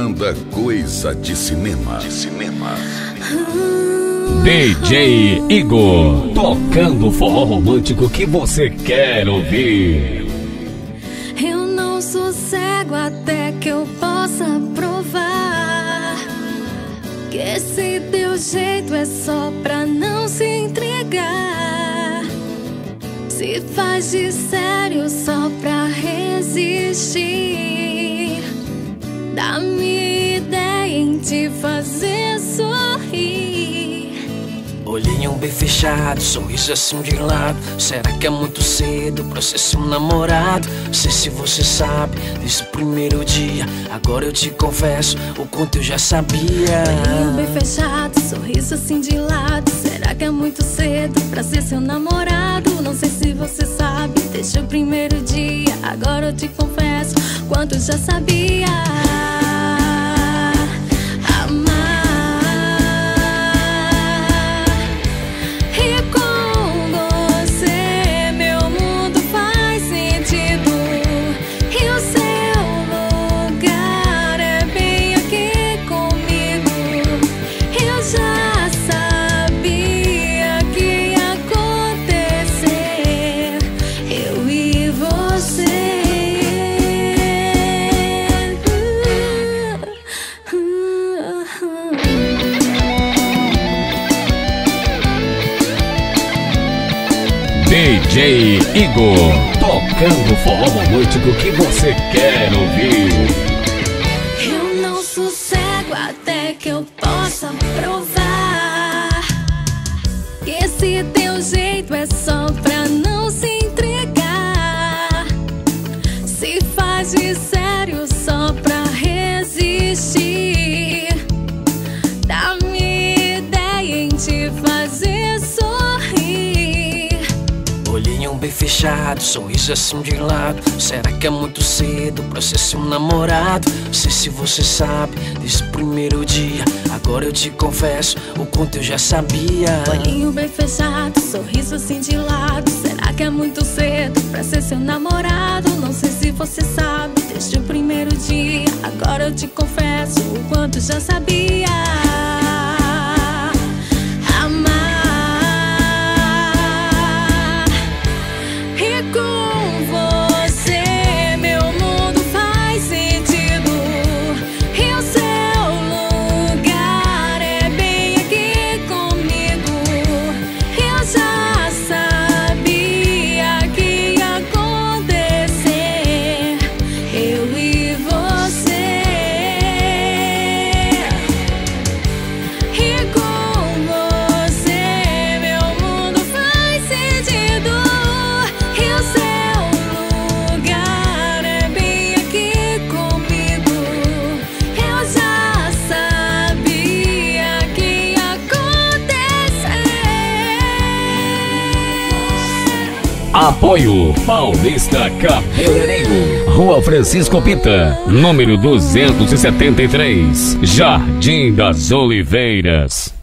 Banda Coisa de Cinema. DJ Igor, tocando o forró romântico que você quer ouvir. Eu não sossego até que eu possa provar que esse teu jeito é só pra não se entregar. Se faz de sério só pra resistir. Dá-me ideia em te fazer sorrir. Olhinho bem fechado, sorriso assim de lado. Será que é muito cedo pra ser seu namorado? Sei se você sabe, desde o primeiro dia. Agora eu te confesso o quanto eu já sabia. Olhinho bem fechado, sorriso assim de lado. Será que é muito cedo pra ser seu namorado? Não sei se você sabe, desde o primeiro dia. Agora eu te confesso o quanto eu já sabia. DJ Igor, tocando o forró romântico que você quer ouvir. Eu não sossego até que eu possa provar que esse teu jeito é só pra não se entregar. Se faz de sério só pra resistir. Dá-me ideia em te fazer sorrir. Olhinho bem fechado, sorriso assim de lado. Será que é muito cedo pra ser seu namorado? Sei se você sabe, desde o primeiro dia. Agora eu te confesso o quanto eu já sabia. Olhinho bem fechado, sorriso assim de lado. Será que é muito cedo pra ser seu namorado? Não sei se você sabe, desde o primeiro dia. Agora eu te confesso o quanto eu já sabia. Apoio Paulista Cabeleireiro, Rua Francisco Pita, número 273, Jardim das Oliveiras.